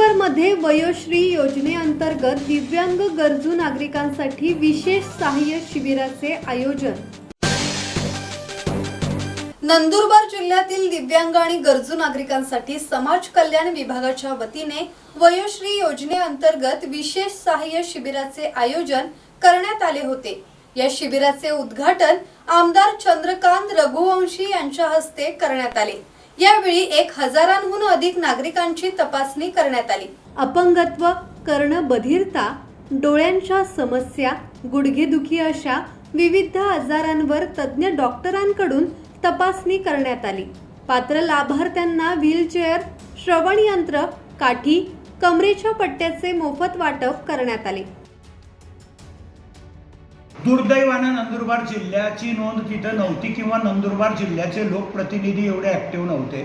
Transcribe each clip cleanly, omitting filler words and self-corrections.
नंदुरबारमध्ये वयोश्री योजनेअंतर्गत दिव्यांग गरजू नागरिकांसाठी विशेष सहाय्य शिबिराचे आयोजन। नंदुरबार जिल्ह्यातील दिव्यांग आणि गरजू नागरिकांसाठी समाज कल्याण विभागाच्या वतीने वयोश्री योजनेअंतर्गत विशेष सहाय्य शिबिराचे आयोजन करण्यात आले होते। या शिबिराचे उद्घाटन आमदार चंद्रकांत रघुवंशी यांच्या हस्ते करण्यात आले। यावेळी 1000हून अधिक नागरिकांची तपासणी करण्यात आली। अपंगत्व, कर्णबधिरता, डोळ्यांच्या समस्या, गुडघेदुखी अशा विविध आजारांवर तज्ञ डॉक्टरांकडून तपासणी करण्यात आली। पात्र लाभार्थ्यांना व्हीलचेअर, श्रवण यंत्र, काठी, कमरेच्या पट्ट्याचे मोफत वाटप करण्यात आले। दुर्दैवानं नंदुरबार जिल्ह्याची नोंद तिथं नव्हती किंवा नंदुरबार जिल्ह्याचे लोकप्रतिनिधी एवढे ॲक्टिव्ह नव्हते,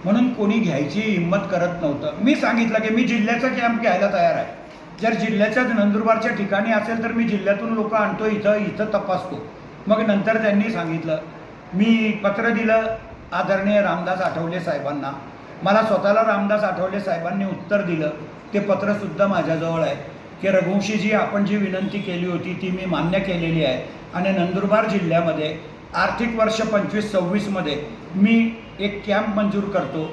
म्हणून कोणी घ्यायची हिंमत करत नव्हतं। मी सांगितलं की मी जिल्ह्याचा कॅम्प घ्यायला तयार आहे। जर जिल्ह्याच्या नंदुरबारच्या ठिकाणी असेल तर मी जिल्ह्यातून लोक आणतो, इथं तपासतो। मग नंतर त्यांनी सांगितलं, मी पत्र दिलं आदरणीय रामदास आठवले साहेबांना। मला स्वतःला रामदास आठवले साहेबांनी उत्तर दिलं, ते पत्रसुद्धा माझ्याजवळ आहे की रघुवंशीजी, आपण जी विनंती केली होती ती मी मान्य केलेली आहे आणि नंदुरबार जिल्ह्यामध्ये आर्थिक वर्ष 25-26 मध्ये मी एक कॅम्प मंजूर करतो,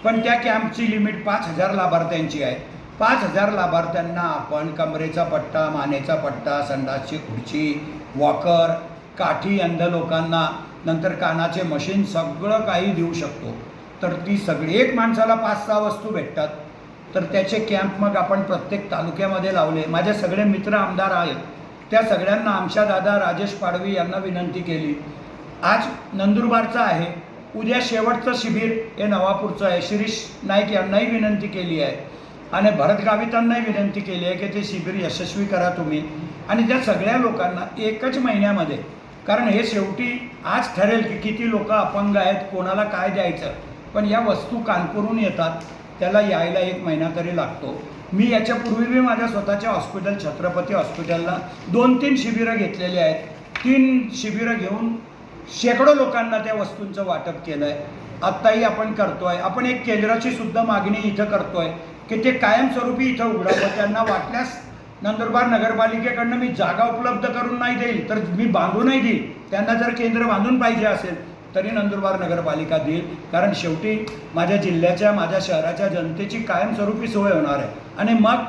पण त्या कॅम्पची लिमिट 5000 लाभार्थ्यांची आहे। 5000 लाभार्थ्यांना आपण कमरेचा पट्टा, मानेचा पट्टा, संडासची खुर्ची, वॉकर, काठी अंध लोकांना, नंतर कानाचे मशीन, सगळं काही देऊ शकतो। तर ती सगळी एक माणसाला 5-6 वस्तू भेटतात, तर त्याचे कॅम्प मग आपण प्रत्येक तालुक्यामध्ये लावले। माझे सगळे मित्र आमदार आहेत, त्या सगळ्यांना आमच्या दादा राजेश पाडवी यांना विनंती केली। आज नंदुरबारचं आहे, उद्या शेवटचं शिबिर हे नवापूरचं आहे। शिरीष नाईक यांनाही विनंती केली आहे आणि भरत गावितांनाही विनंती केली आहे की ते शिबिर यशस्वी करा तुम्ही। आणि त्या सगळ्या लोकांना एकच महिन्यामध्ये, कारण हे शेवटी आज ठरेल की किती लोक अपंग आहेत, कोणाला काय द्यायचं, पण या वस्तू कानपुरून येतात, त्याला यायला 1 महिना तरी लागतो। मी याच्यापूर्वी मी माझ्या स्वतःच्या हॉस्पिटल छत्रपती हॉस्पिटलला 2-3 शिबिरं घेतलेली आहेत। 3 शिबिरं घेऊन शेकडो लोकांना त्या वस्तूंचं वाटप केलं आहे। आत्ताही आपण करतोय। आपण एक केंद्राची सुद्धा मागणी इथं करतोय की ते कायमस्वरूपी इथं उघडावं। त्यांना वाटल्यास नंदुरबार नगरपालिकेकडनं मी जागा उपलब्ध करून नाही देईल, तर मी बांधूनही देईल। त्यांना जर केंद्र बांधून पाहिजे असेल तरी नंदुरबार नगरपालिका देईल, कारण शेवटी माझ्या जिल्ह्याच्या, माझ्या शहराच्या जनतेची कायमस्वरूपी सोय होणार आहे। आणि मग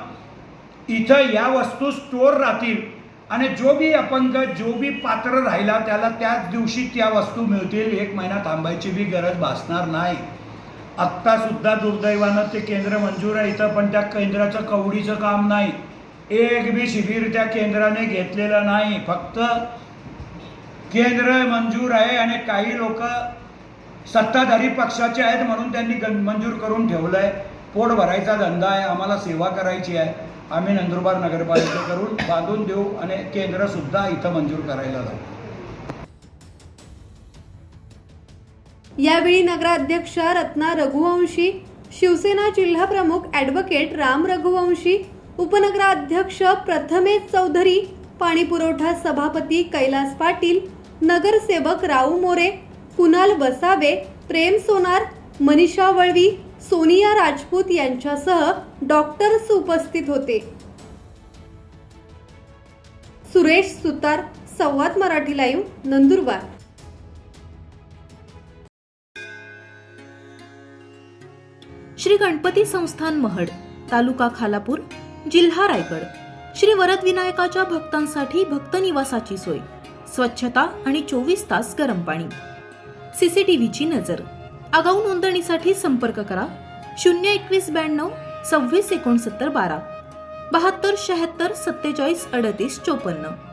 इथं या वस्तू स्टोअर राहतील आणि जो बी अपंग, जो बी पात्र राहिला त्याला त्याच दिवशी त्या वस्तू मिळतील। 1 महिना थांबायची बी गरज भासणार नाही। आत्तासुद्धा दुर्दैवानं ते केंद्र मंजूर आहे इथं, पण त्या केंद्राचं कवडीचं काम नाही। एक बी शिबिर त्या केंद्राने घेतलेलं नाही, फक्त केंद्र मंजूर आहे आणि काही लोक सत्ताधारी पक्षाचे आहेत म्हणून त्यांनी मंजूर करून ठेवलं आहे। पोट भरायचा धंदा आहे, आम्हाला सेवा करायची आहे। आम्ही नंदुरबार नगरपालिकेकडून बांधून देऊ आणि केंद्रसुद्धा इथं मंजूर करायला लावू। यावेळी नगराध्यक्ष रत्ना रघुवंशी, शिवसेना जिल्हा प्रमुख ॲडव्होकेट राम रघुवंशी, उपनगराध्यक्ष प्रथमेश चौधरी, पाणीपुरवठा सभापती कैलास पाटील, नगरसेवक राऊ मोरे, कुणाल वसावे, प्रेम सोनार, मनीषा वळवी, सोनिया राजपूत यांच्यासह डॉक्टर्स उपस्थित होते। सुरेश सुतार, संवाद मराठी लाईव्ह, नंदुरबार। श्री गणपती संस्थान महड, तालुका खालापूर, जिल्हा रायगड। श्री वरद विनायकाच्या भक्तांसाठी भक्त निवासाची सोय, स्वच्छता आणि 24 तास गरम पाणी, सीसीटीव्हीची नजर। आगाऊ नोंदणीसाठी संपर्क करा 02192 26 69 12 72 76 47 38 54।